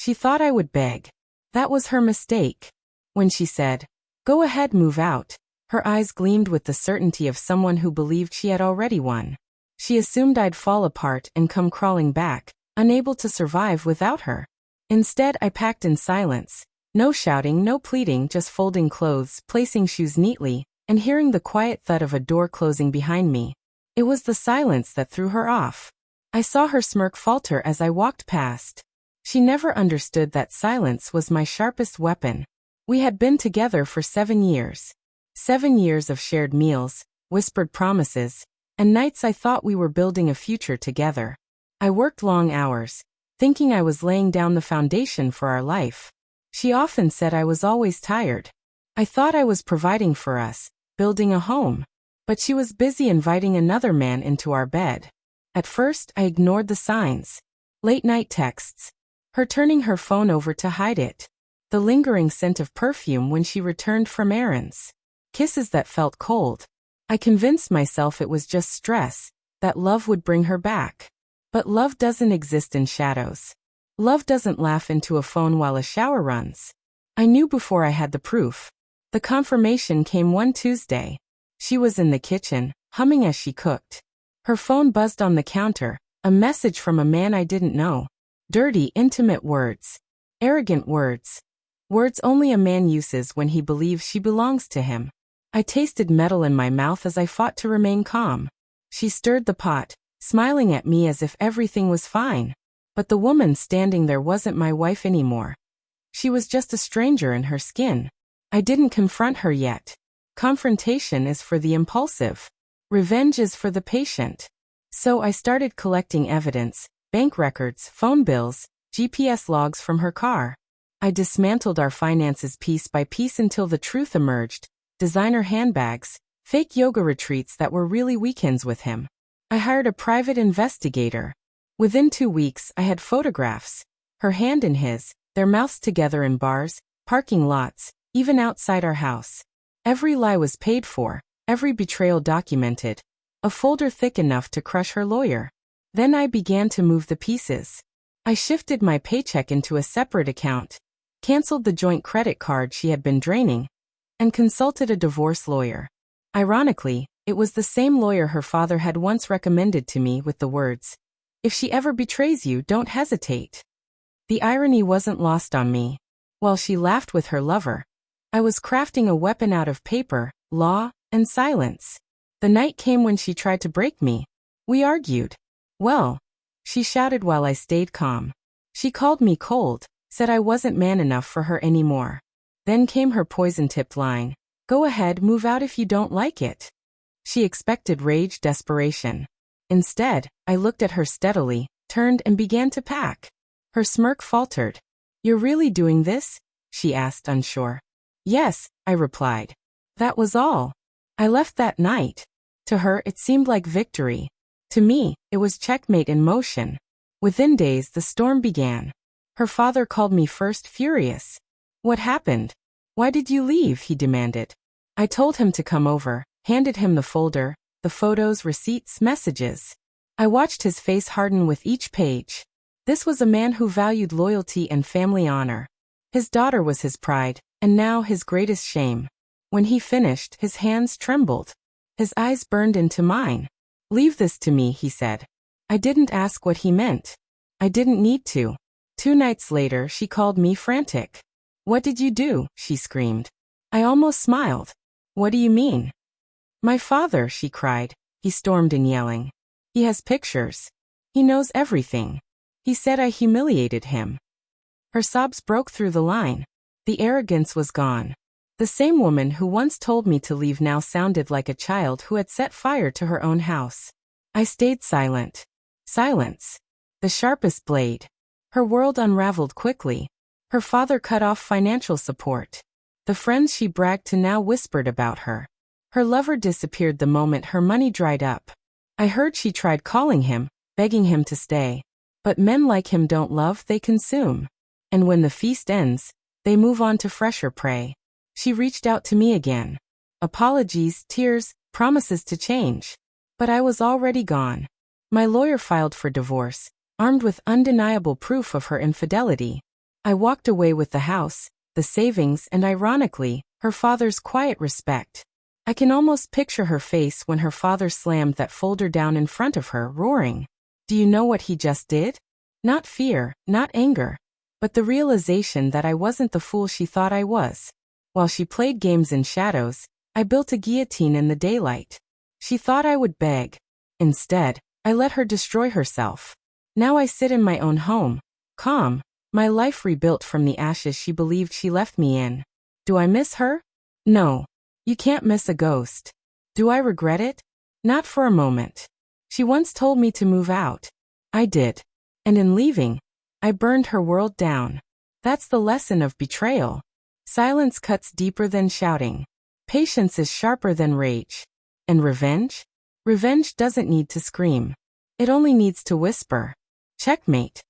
She thought I would beg. That was her mistake. When she said, "Go ahead, move out," her eyes gleamed with the certainty of someone who believed she had already won. She assumed I'd fall apart and come crawling back, unable to survive without her. Instead, I packed in silence. No shouting, no pleading, just folding clothes, placing shoes neatly, and hearing the quiet thud of a door closing behind me. It was the silence that threw her off. I saw her smirk falter as I walked past. She never understood that silence was my sharpest weapon. We had been together for 7 years. 7 years of shared meals, whispered promises, and nights I thought we were building a future together. I worked long hours, thinking I was laying down the foundation for our life. She often said I was always tired. I thought I was providing for us, building a home. But she was busy inviting another man into our bed. At first, I ignored the signs. Late-night texts. Her turning her phone over to hide it. The lingering scent of perfume when she returned from errands. Kisses that felt cold. I convinced myself it was just stress, that love would bring her back. But love doesn't exist in shadows. Love doesn't laugh into a phone while a shower runs. I knew before I had the proof. The confirmation came one Tuesday. She was in the kitchen, humming as she cooked. Her phone buzzed on the counter, a message from a man I didn't know. Dirty, intimate words. Arrogant words. Words only a man uses when he believes she belongs to him. I tasted metal in my mouth as I fought to remain calm. She stirred the pot, smiling at me as if everything was fine. But the woman standing there wasn't my wife anymore. She was just a stranger in her skin. I didn't confront her yet. Confrontation is for the impulsive. Revenge is for the patient. So I started collecting evidence, bank records, phone bills, GPS logs from her car. I dismantled our finances piece by piece until the truth emerged. Designer handbags, fake yoga retreats that were really weekends with him. I hired a private investigator. Within 2 weeks, I had photographs. Her hand in his, their mouths together in bars, parking lots, even outside our house. Every lie was paid for, every betrayal documented. A folder thick enough to crush her lawyer. Then I began to move the pieces. I shifted my paycheck into a separate account, canceled the joint credit card she had been draining, and consulted a divorce lawyer. Ironically, it was the same lawyer her father had once recommended to me with the words, "If she ever betrays you, don't hesitate." The irony wasn't lost on me. While she laughed with her lover, I was crafting a weapon out of paper, law, and silence. The night came when she tried to break me. We argued. Well, she shouted while I stayed calm. She called me cold, said I wasn't man enough for her anymore. Then came her poison-tipped line, "Go ahead, move out if you don't like it." She expected rage, desperation. Instead, I looked at her steadily, turned and began to pack. Her smirk faltered. "You're really doing this?" she asked, unsure. "Yes," I replied. That was all. I left that night. To her, it seemed like victory. To me, it was checkmate in motion. Within days, the storm began. Her father called me first, furious. "What happened? Why did you leave?" he demanded. I told him to come over, handed him the folder, the photos, receipts, messages. I watched his face harden with each page. This was a man who valued loyalty and family honor. His daughter was his pride, and now his greatest shame. When he finished, his hands trembled. His eyes burned into mine. "Leave this to me," he said. I didn't ask what he meant. I didn't need to. 2 nights later, she called me frantic. "What did you do?" she screamed. I almost smiled. "What do you mean?" "My father," she cried. He stormed in yelling. "He has pictures. He knows everything. He said I humiliated him." Her sobs broke through the line. The arrogance was gone. The same woman who once told me to leave now sounded like a child who had set fire to her own house. I stayed silent. Silence. The sharpest blade. Her world unraveled quickly. Her father cut off financial support. The friends she bragged to now whispered about her. Her lover disappeared the moment her money dried up. I heard she tried calling him, begging him to stay. But men like him don't love, they consume. And when the feast ends, they move on to fresher prey. She reached out to me again. Apologies, tears, promises to change. But I was already gone. My lawyer filed for divorce, armed with undeniable proof of her infidelity. I walked away with the house, the savings, and ironically, her father's quiet respect. I can almost picture her face when her father slammed that folder down in front of her, roaring. Do you know what he just did? Not fear, not anger, but the realization that I wasn't the fool she thought I was. While she played games in shadows, I built a guillotine in the daylight. She thought I would beg. Instead, I let her destroy herself. Now I sit in my own home, calm, my life rebuilt from the ashes she believed she left me in. Do I miss her? No. You can't miss a ghost. Do I regret it? Not for a moment. She once told me to move out. I did. And in leaving, I burned her world down. That's the lesson of betrayal. Silence cuts deeper than shouting. Patience is sharper than rage. And revenge? Revenge doesn't need to scream. It only needs to whisper. Checkmate.